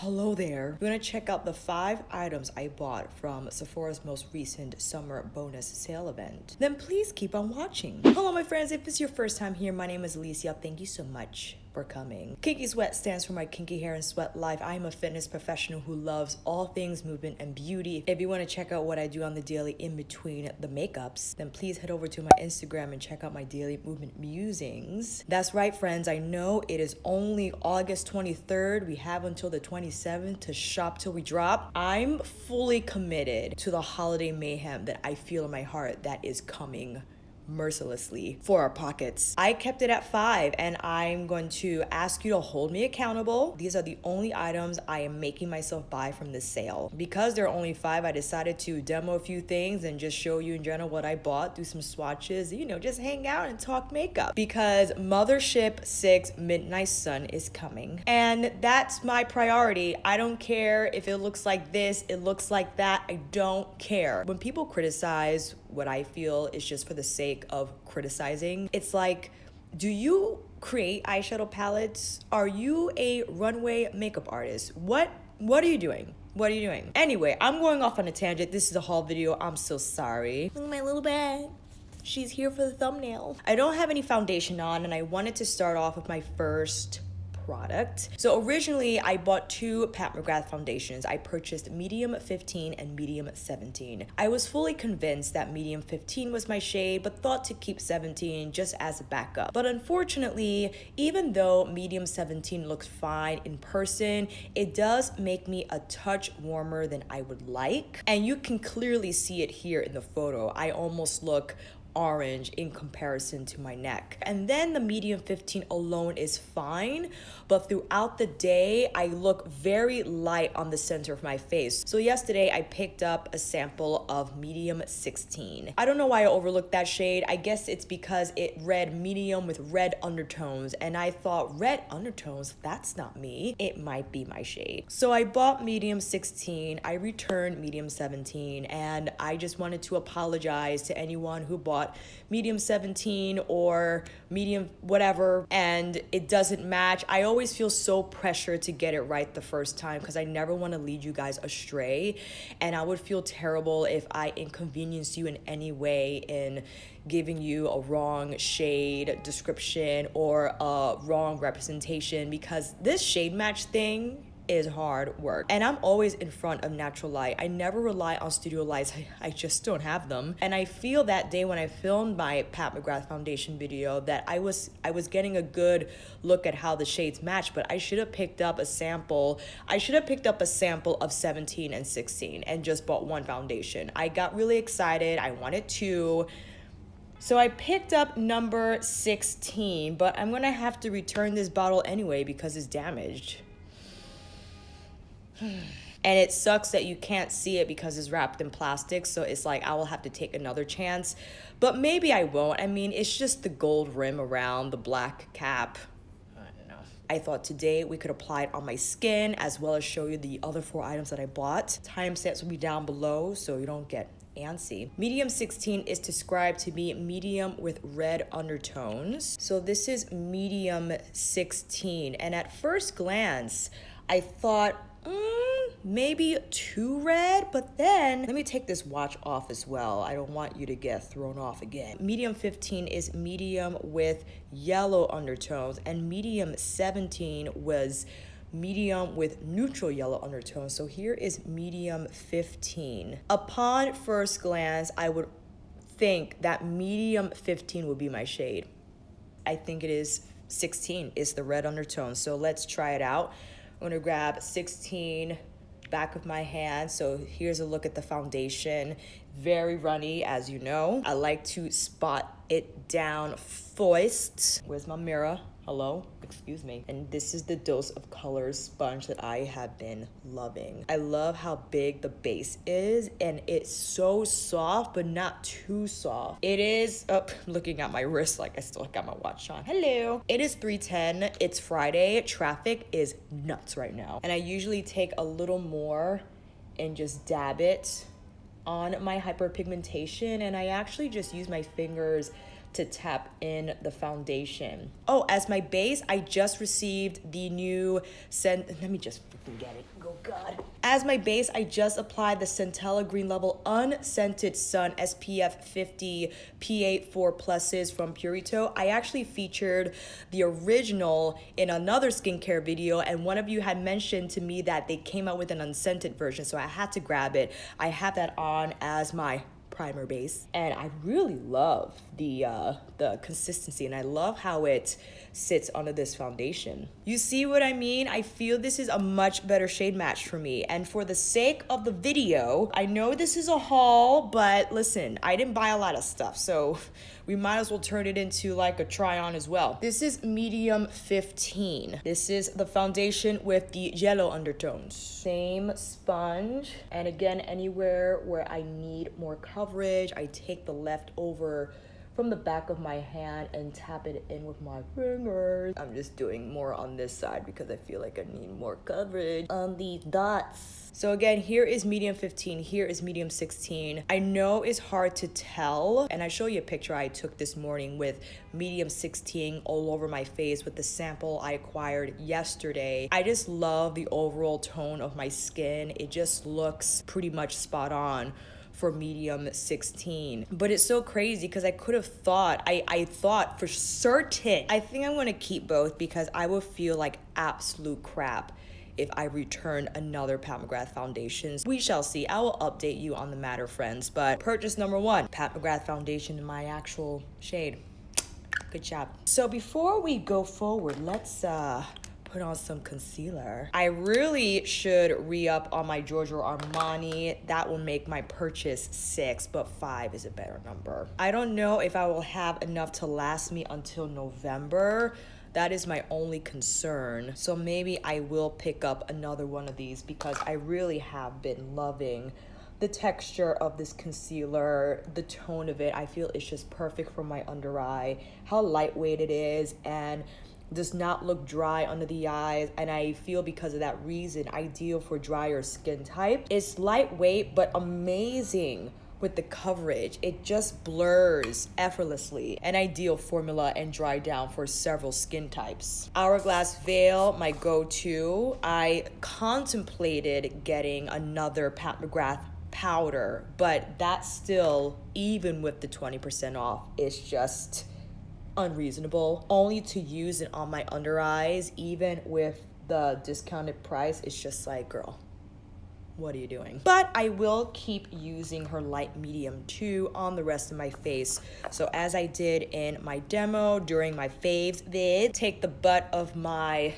Hello there. You want to check out the 5 items I bought from Sephora's most recent summer bonus sale event? Then please keep on watching. Hello my friends, if it's your first time here, my name is Alicia. Thank you so much for coming. KINKYSWEAT stands for my kinky hair and sweat life. I am a fitness professional who loves all things movement and beauty. If you want to check out what I do on the daily in between the makeups, then please head over to my Instagram and check out my daily movement musings. That's right friends, I know it is only August 23rd. We have until the 27th to shop till we drop. I'm fully committed to the holiday mayhem that I feel in my heart that is coming mercilessly for our pockets. I kept it at 5 and I'm going to ask you to hold me accountable. These are the only items I am making myself buy from this sale. Because there are only 5, I decided to demo a few things and just show you in general what I bought, do some swatches, you know, just hang out and talk makeup. Because Mothership 6 Midnight Sun is coming. And that's my priority. I don't care if it looks like this, it looks like that, I don't care. When people criticize what I feel is just for the sake of criticizing, it's like, do you create eyeshadow palettes? Are you a runway makeup artist? What are you doing? What are you doing? Anyway, I'm going off on a tangent. This is a haul video. I'm so sorry. Look at my little bag. She's here for the thumbnail. I don't have any foundation on and I wanted to start off with my first product. So originally I bought 2 Pat McGrath foundations. I purchased medium 15 and medium 17. I was fully convinced that medium 15 was my shade, but thought to keep 17 just as a backup. But unfortunately, even though medium 17 looks fine in person, it does make me a touch warmer than I would like. And you can clearly see it here in the photo. I almost look orange in comparison to my neck. And then the medium 15 alone is fine, but throughout the day I look very light on the center of my face. So yesterday I picked up a sample of medium 16. I don't know why I overlooked that shade. I guess it's because it read medium with red undertones and I thought red undertones, that's not me. It might be my shade. So I bought medium 16, I returned medium 17, and I just wanted to apologize to anyone who bought medium 17 or medium whatever and it doesn't match. I always feel so pressured to get it right the first time because I never want to lead you guys astray, and I would feel terrible if I inconvenience you in any way in giving you a wrong shade description or a wrong representation, because this shade match thing is hard work. And I'm always in front of natural light. I never rely on studio lights. I just don't have them. And I feel that day when I filmed my Pat McGrath foundation video that I was getting a good look at how the shades match, but I should have picked up a sample. I should have picked up a sample of 17 and 16 and just bought 1 foundation. I got really excited. I wanted 2. So I picked up number 16, but I'm gonna have to return this bottle anyway because it's damaged. And it sucks that you can't see it because it's wrapped in plastic, so it's like I will have to take another chance, but maybe I won't. I mean, it's just the gold rim around the black cap. I don't know. I thought today we could apply it on my skin as well as show you the other 4 items that I bought. Timestamps will be down below so you don't get antsy. Medium 16 is described to be medium with red undertones. So this is medium 16, and at first glance I thought maybe too red, but then let me take this watch off as well. I don't want you to get thrown off again. Medium 15 is medium with yellow undertones, and medium 17 was medium with neutral yellow undertones. So here is medium 15. Upon first glance, I would think that medium 15 would be my shade. I think it is 16 is the red undertone. So let's try it out. I'm gonna grab 16, back of my hand. So here's a look at the foundation. Very runny, as you know. I like to spot it down first. Where's my mirror? Hello, excuse me. And this is the Dose of Colors sponge that I have been loving. I love how big the base is, and it's so soft, but not too soft. It is, looking at my wrist like I still got my watch on. Hello. It is 3:10, it's Friday. Traffic is nuts right now. And I usually take a little more and just dab it on my hyperpigmentation, and I actually just use my fingers to tap in the foundation. Oh, as my base, I just received the new let me just freaking get it. Oh God. As my base, I just applied the Centella Green Level Unscented Sun SPF 50 PA 4+ from Purito. I actually featured the original in another skincare video, and one of you had mentioned to me that they came out with an unscented version, so I had to grab it. I have that on as my primer base, and I really love the consistency, and I love how it sits under this foundation. You see what I mean? I feel this is a much better shade match for me, and for the sake of the video, I know this is a haul, but listen, I didn't buy a lot of stuff, so we might as well turn it into like a try on as well. This is medium 15. This is the foundation with the yellow undertones. Same sponge, and again, anywhere where I need more coverage, I take the leftover from the back of my hand and tap it in with my fingers. I'm just doing more on this side because I feel like I need more coverage on these dots. So again, here is medium 15, here is medium 16. I know it's hard to tell, and I show you a picture I took this morning with medium 16 all over my face with the sample I acquired yesterday. I just love the overall tone of my skin. It just looks pretty much spot on for medium 16. But it's so crazy because I could have thought, I thought for certain, I think I'm gonna keep both because I will feel like absolute crap if I return another Pat McGrath foundation. We shall see. I will update you on the matter, friends. But purchase number 1, Pat McGrath foundation in my actual shade. Good job. So before we go forward, let's put on some concealer. I really should re-up on my Giorgio Armani. That will make my purchase 6, but 5 is a better number. I don't know if I will have enough to last me until November. That is my only concern. So maybe I will pick up another one of these because I really have been loving the texture of this concealer, the tone of it. I feel it's just perfect for my under eye, how lightweight it is, and does not look dry under the eyes, and I feel because of that reason ideal for drier skin type. It's lightweight but amazing with the coverage. It just blurs effortlessly. An ideal formula and dry down for several skin types. Hourglass Veil, my go-to. I contemplated getting another Pat McGrath powder, but that still, even with the 20% off, is just unreasonable. Only to use it on my under eyes, even with the discounted price, it's just like, girl, what are you doing? But I will keep using her light medium too on the rest of my face. So as I did in my demo during my faves vid, take the butt of my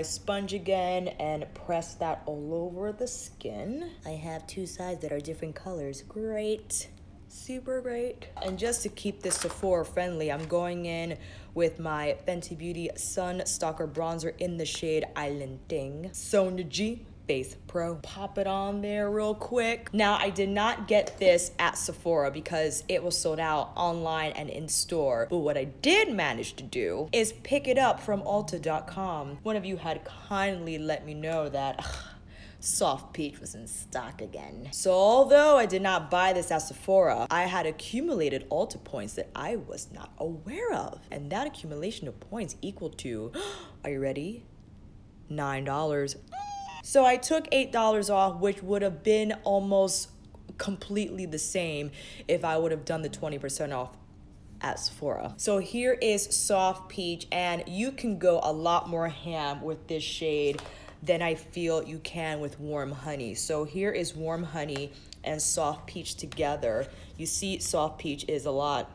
sponge again and press that all over the skin. I have 2 sides that are different colors. Great. Super great. And just to keep this Sephora friendly, I'm going in with my Fenty Beauty Sun Stalker Bronzer in the shade Island Ting. Sonaji Base Pro. Pop it on there real quick. Now, I did not get this at Sephora because it was sold out online and in store. But what I did manage to do is pick it up from Ulta.com. One of you had kindly let me know that Soft Peach was in stock again. So although I did not buy this at Sephora, I had accumulated Ulta points that I was not aware of. And that accumulation of points equal to, are you ready? $9. So I took $8 off, which would have been almost completely the same if I would have done the 20% off at Sephora. So here is Soft Peach, and you can go a lot more ham with this shade than I feel you can with Warm Honey. So here is Warm Honey and Soft Peach together. You see Soft Peach is a lot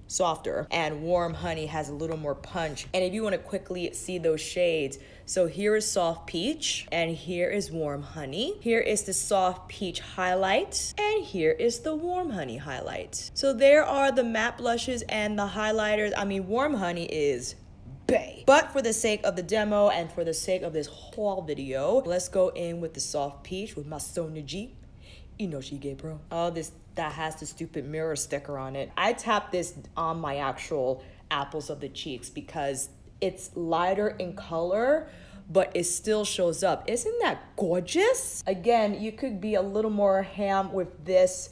softer and Warm Honey has a little more punch. And if you want to quickly see those shades, so here is Soft Peach and here is Warm Honey. Here is the Soft Peach highlight and here is the Warm Honey highlight. So there are the matte blushes and the highlighters. I mean, Warm Honey is bae. But for the sake of the demo and for the sake of this haul video, let's go in with the Soft Peach with my Sonaji Inoshige Pro. Oh, that has the stupid mirror sticker on it. I tapped this on my actual apples of the cheeks because it's lighter in color, but it still shows up. Isn't that gorgeous? Again, you could be a little more ham with this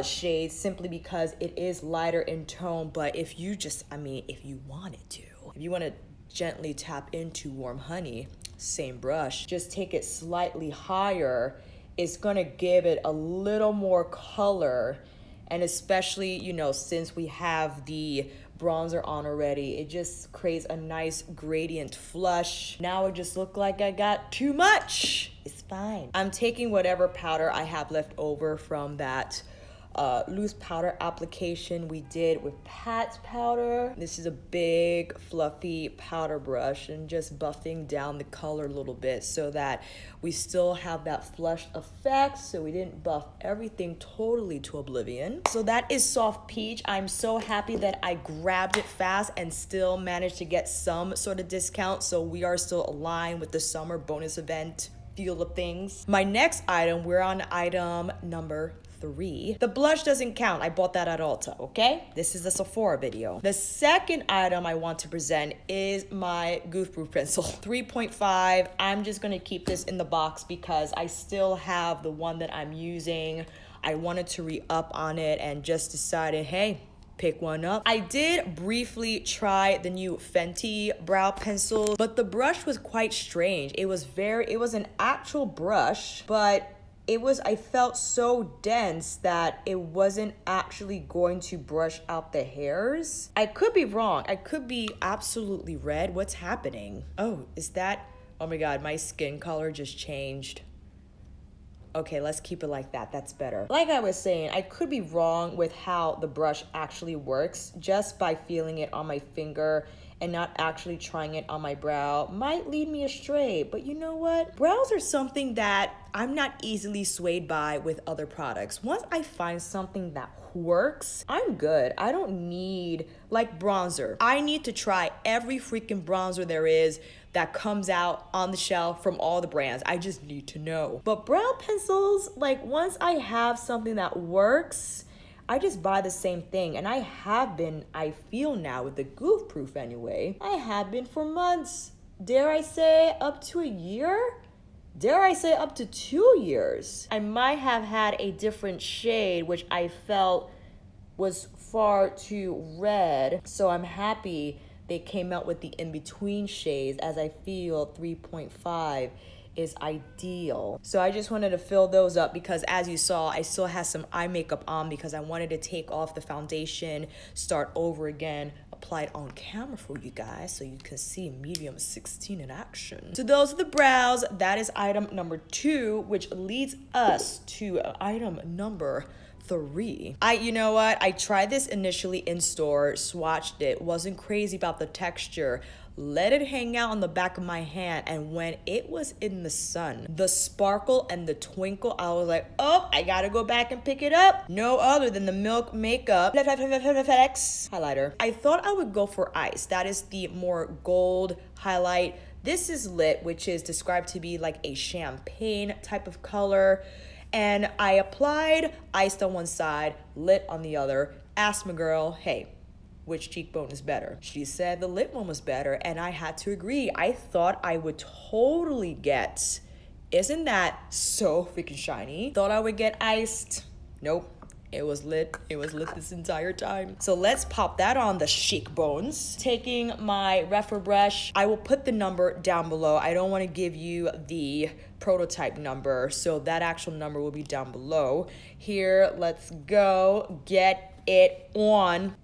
shade simply because it is lighter in tone. But if you just, I mean, if you wanted to, if you want to gently tap into Warm Honey, same brush, just take it slightly higher. It's gonna give it a little more color. And especially, you know, since we have the bronzer on already, it just creates a nice gradient flush. Now it just looked like I got too much. It's fine. I'm taking whatever powder I have left over from that loose powder application we did with Pat's powder. This is a big fluffy powder brush and just buffing down the color a little bit so that we still have that flush effect, so we didn't buff everything totally to oblivion. So that is Soft Peach. I'm so happy that I grabbed it fast and still managed to get some sort of discount, so we are still aligned with the summer bonus event feel of things. My next item, we're on item number 3. The blush doesn't count. I bought that at Ulta, okay? This is a Sephora video. The second item I want to present is my Goof Proof pencil. 3.5. I'm just gonna keep this in the box because I still have the one that I'm using. I wanted to re-up on it and just decided, hey, pick one up. I did briefly try the new Fenty brow pencil, but the brush was quite strange. It was an actual brush, but I felt so dense that it wasn't actually going to brush out the hairs. I could be wrong. I could be absolutely red. What's happening? Oh, oh my God, my skin color just changed. Okay, let's keep it like that. That's better. Like I was saying, I could be wrong with how the brush actually works. Just by feeling it on my finger and not actually trying it on my brow might lead me astray. But you know what? Brows are something that I'm not easily swayed by with other products. Once I find something that works, I'm good. I don't need, like bronzer. I need to try every freaking bronzer there is that comes out on the shelf from all the brands. I just need to know. But brow pencils, like once I have something that works, I just buy the same thing. And I have been, I feel now with the Goof Proof anyway, I have been for months. Dare I say up to a year? Dare I say up to 2 years? I might have had a different shade, which I felt was far too red. So I'm happy they came out with the in-between shades, as I feel 3.5 is ideal. So I just wanted to fill those up because as you saw, I still have some eye makeup on because I wanted to take off the foundation, start over again, apply it on camera for you guys so you can see medium 16 in action. So those are the brows. That is item number 2, which leads us to item number 3. You know what? I tried this initially in store, swatched it, wasn't crazy about the texture, let it hang out on the back of my hand, and when it was in the sun, the sparkle and the twinkle, I was like, oh, I gotta go back and pick it up. No other than the Milk Makeup FX highlighter. I thought I would go for Ice. That is the more gold highlight. This is Lit, which is described to be like a champagne type of color. And I applied Iced on one side, Lit on the other, asked my girl, hey, which cheekbone is better? She said the Lit one was better, and I had to agree. I thought I would totally get, isn't that so freaking shiny? Thought I would get Iced. Nope. It was lit. It was lit this entire time. So let's pop that on the cheekbones. Taking my refer brush, I will put the number down below. I don't want to give you the prototype number, so that actual number will be down below. Here, let's go. Get it on.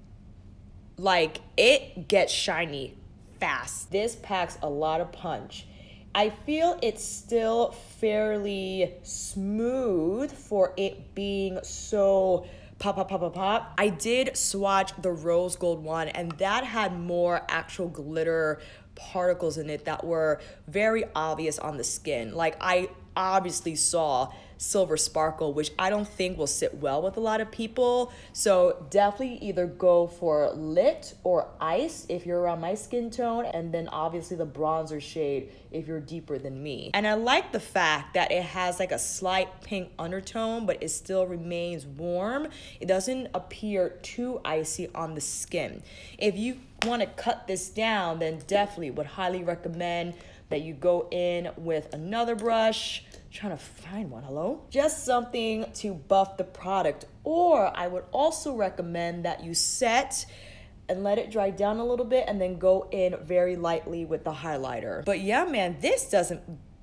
Like, it gets shiny fast. This packs a lot of punch. I feel it's still fairly smooth for it being so pop. I did swatch the rose gold one, and that had more actual glitter particles in it that were very obvious on the skin. Like, I obviously saw silver sparkle, which I don't think will sit well with a lot of people. So definitely either go for Lit or Ice if you're around my skin tone, and then obviously the bronzer shade if you're deeper than me. And I like the fact that it has like a slight pink undertone, but it still remains warm. It doesn't appear too icy on the skin. If you want to cut this down, then definitely would highly recommend Then you go in with another brush. Trying to find one, hello? Just something to buff the product. Or I would also recommend that you set and let it dry down a little bit and then go in very lightly with the highlighter. But yeah, man, this doesn't,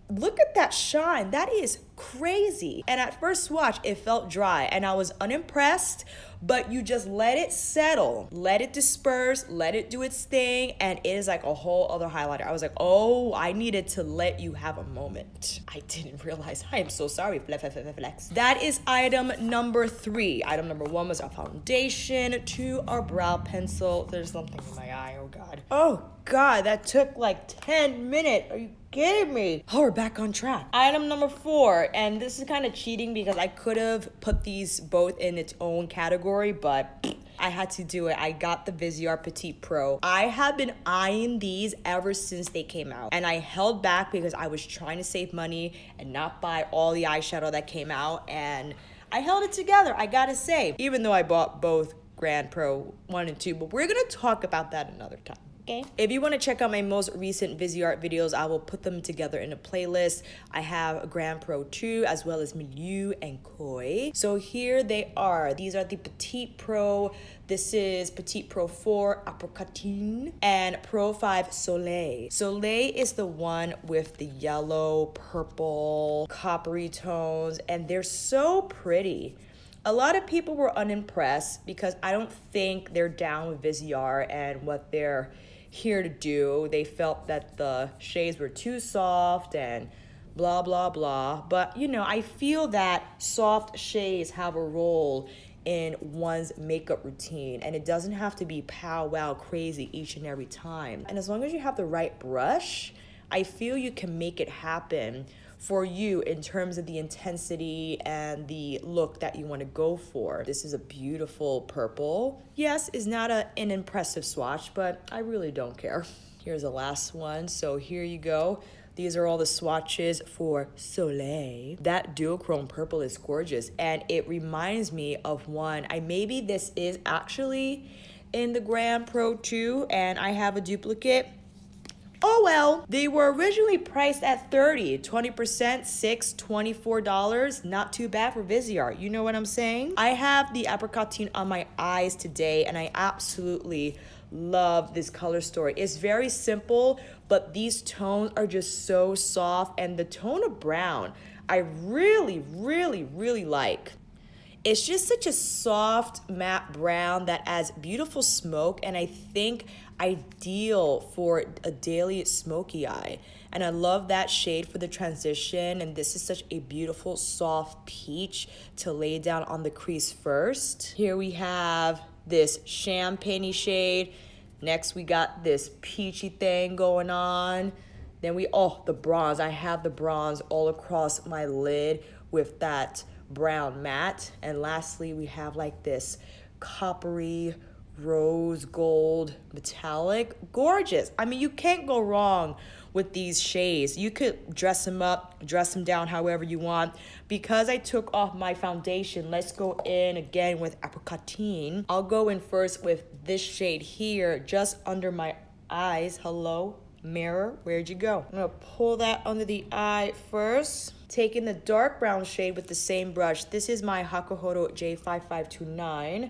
look at that shine. That is crazy. And at first swatch, it felt dry and I was unimpressed, but you just let it settle, let it disperse, let it do its thing, and it is like a whole other highlighter. I was like, oh, I needed to let you have a moment. I didn't realize. I am so sorry. Flex. That is item number 3. Item number 1 was our foundation, 2 our brow pencil. There's something in my eye, oh God. Oh God, that took like 10 minutes. Are you kidding me? Oh, we're back on track. Item number 4, and this is kind of cheating because I could have put these both in its own category, but I had to do it. I got the VISEART Petit Pro. I have been eyeing these ever since they came out, and I held back because I was trying to save money and not buy all the eyeshadow that came out, and I held it together, I gotta say, even though I bought both Grand Pro 1 and 2, but we're gonna talk about that another time. Okay. If you want to check out my most recent VISEART videos, I will put them together in a playlist. I have Grand Pro 2 as well as Milieu and Koi. So here they are. These are the Petit Pro. This is Petit Pro 4 Apricotine and Pro 5 Soleil. Soleil is the one with the yellow, purple, coppery tones, and they're so pretty. A lot of people were unimpressed because I don't think they're down with VISEART and what they're here to do. They felt that the shades were too soft and blah, blah, blah. But, you know, I feel that soft shades have a role in one's makeup routine, and it doesn't have to be pow wow crazy each and every time. And as long as you have the right brush, I feel you can make it happen for you in terms of the intensity and the look that you want to go for. This is a beautiful purple. Yes, it's not an impressive swatch, but I really don't care. Here's the last one. So here you go. These are all the swatches for Soleil. That duochrome purple is gorgeous, and it reminds me of one. Maybe this is actually in the Grand Pro 2, and I have a duplicate. Oh well, they were originally priced at $30, 20%, $6, $24. Not too bad for VISEART, you know what I'm saying? I have the Apricotine on my eyes today, and I absolutely love this color story. It's very simple, but these tones are just so soft, and the tone of brown, I really, really, really like. It's just such a soft matte brown that adds beautiful smoke, and I think ideal for a daily smoky eye. And I love that shade for the transition, and this is such a beautiful soft peach to lay down on the crease first. Here we have this champagne-y shade. Next we got this peachy thing going on. Then the bronze. I have the bronze all across my lid with that brown matte. And lastly, we have like this coppery rose gold metallic. Gorgeous. I mean, you can't go wrong with these shades. You could dress them up, dress them down however you want. Because I took off my foundation, let's go in again with Apricotine. I'll go in first with this shade here, just under my eyes. Hello, mirror, where'd you go? I'm gonna pull that under the eye first. Taking the dark brown shade with the same brush. This is my Hakuhodo J5529.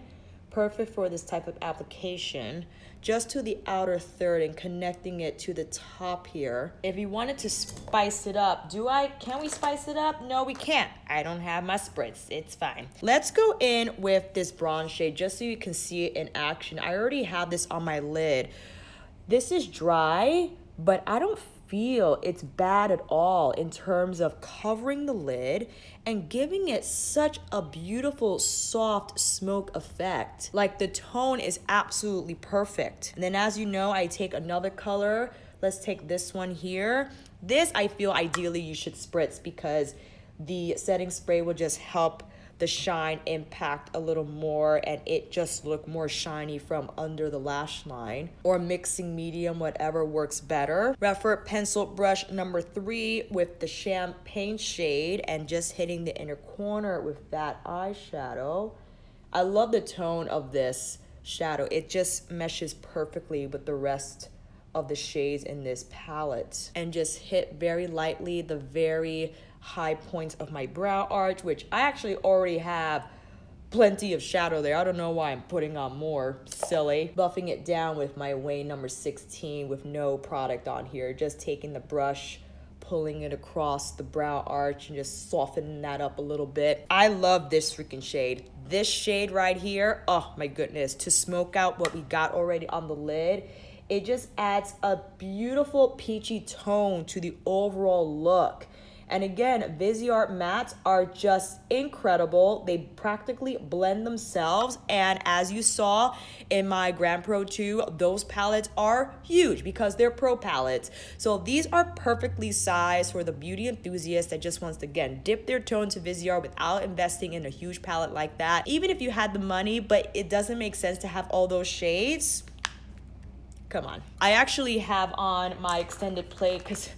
Perfect for this type of application. Just to the outer third and connecting it to the top here. If you wanted to spice it up, can we spice it up? No, we can't. I don't have my spritz, it's fine. Let's go in with this bronze shade just so you can see it in action. I already have this on my lid. This is dry, but I don't feel it's bad at all in terms of covering the lid and giving it such a beautiful soft smoke effect. Like, the tone is absolutely perfect. And then, as you know, I take another color. Let's take this one here. This, I feel ideally you should spritz because the setting spray will just help the shine impact a little more and it just look more shiny from under the lash line. Or mixing medium, whatever works better. Refer pencil brush number 3 with the champagne shade and just hitting the inner corner with that eyeshadow. I love the tone of this shadow. It just meshes perfectly with the rest of the shades in this palette and just hit very lightly the very high points of my brow arch, which I actually already have plenty of shadow there. I don't know why I'm putting on more. Silly. Buffing it down with my Wayne number 16 with no product on here. Just taking the brush, pulling it across the brow arch and just softening that up a little bit. I love this freaking shade. This shade right here, oh my goodness, to smoke out what we got already on the lid, it just adds a beautiful peachy tone to the overall look. And again, VISEART mattes are just incredible. They practically blend themselves. And as you saw in my Grand Pro 2, those palettes are huge because they're pro palettes. So these are perfectly sized for the beauty enthusiast that just wants to, again, dip their toe into VISEART without investing in a huge palette like that. Even if you had the money, but it doesn't make sense to have all those shades. Come on. I actually have on my extended plate because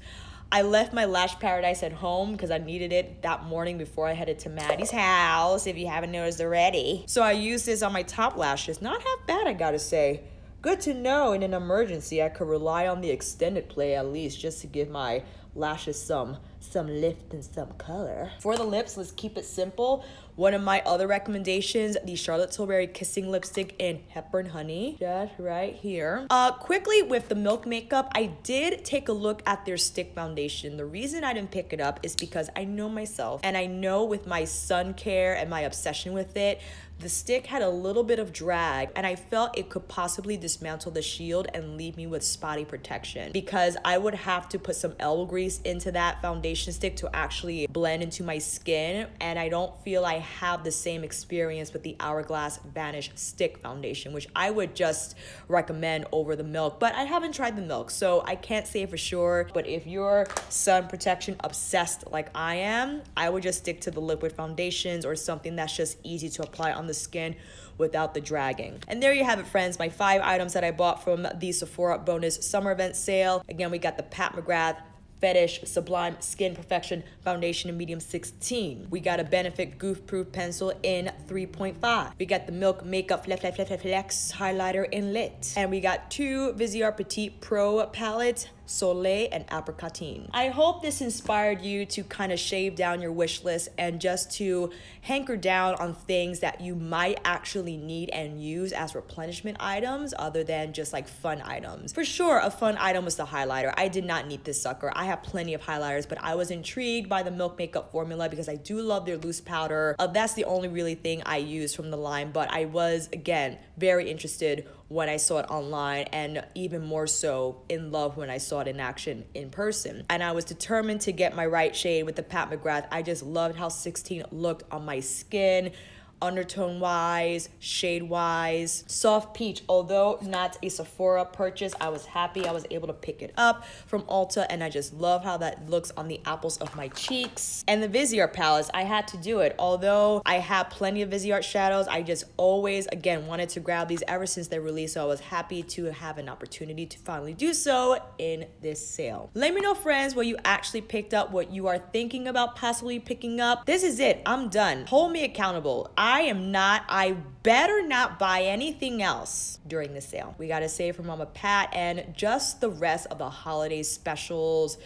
I left my lash paradise at home because I needed it that morning before I headed to Maddie's house, if you haven't noticed already. So I used this on my top lashes. Not half bad, I gotta say. Good to know in an emergency I could rely on the extended play at least just to give my lashes some lift and some color. For the lips, let's keep it simple. One of my other recommendations, the Charlotte Tilbury Kissing Lipstick in Hepburn Honey, just right here. Quickly with the Milk makeup, I did take a look at their stick foundation. The reason I didn't pick it up is because I know myself, and I know with my sun care and my obsession with it, the stick had a little bit of drag, and I felt it could possibly dismantle the shield and leave me with spotty protection because I would have to put some elbow grease into that foundation stick to actually blend into my skin, and I don't feel I have the same experience with the Hourglass Vanish Stick Foundation, which I would just recommend over the Milk, but I haven't tried the Milk, so I can't say for sure. But if you're sun protection obsessed like I am, I would just stick to the liquid foundations or something that's just easy to apply on the skin without the dragging. And there you have it, friends, my 5 items that I bought from the Sephora Bonus Summer Event sale. Again, we got the Pat McGrath Fetish Sublime Skin Perfection Foundation in medium 16. We got a Benefit Goof Proof Pencil in 3.5. We got the Milk Makeup Flex Highlighter in Lit. And we got 2 VISEART Petit Pro palettes, Soleil and Apricotine. I hope this inspired you to kind of shave down your wish list and just to hanker down on things that you might actually need and use as replenishment items other than just like fun items. For sure, a fun item was the highlighter. I did not need this sucker. I have plenty of highlighters, but I was intrigued by the Milk makeup formula because I do love their loose powder. That's the only really thing I use from the line, but I was, again, very interested when I saw it online, and even more so in love when I saw it in action in person. And I was determined to get my right shade with the Pat McGrath. I just loved how 16 looked on my skin. Undertone wise, shade wise, soft peach. Although not a Sephora purchase, I was happy I was able to pick it up from Ulta, and I just love how that looks on the apples of my cheeks. And the VISEART palettes, I had to do it. Although I have plenty of VISEART shadows, I just always, again, wanted to grab these ever since their release, so I was happy to have an opportunity to finally do so in this sale. Let me know, friends, what you actually picked up, what you are thinking about possibly picking up. This is it. I'm done. Hold me accountable. I better not buy anything else during the sale. We gotta save for Mama Pat and just the rest of the holiday specials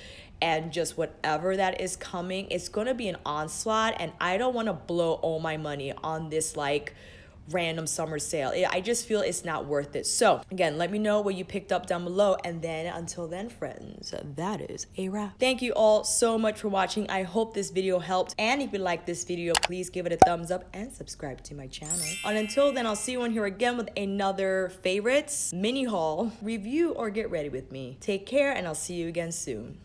and just whatever that is coming. It's gonna be an onslaught, and I don't wanna blow all my money on this like random summer sale. I just feel it's not worth it. So again, let me know what you picked up down below, and then until then, friends, that is a wrap. Thank you all so much for watching. I hope this video helped, and if you like this video, please give it a thumbs up and subscribe to my channel. And until then, I'll see you on here again with another favorites mini haul, review, or get ready with me. Take care, and I'll see you again soon.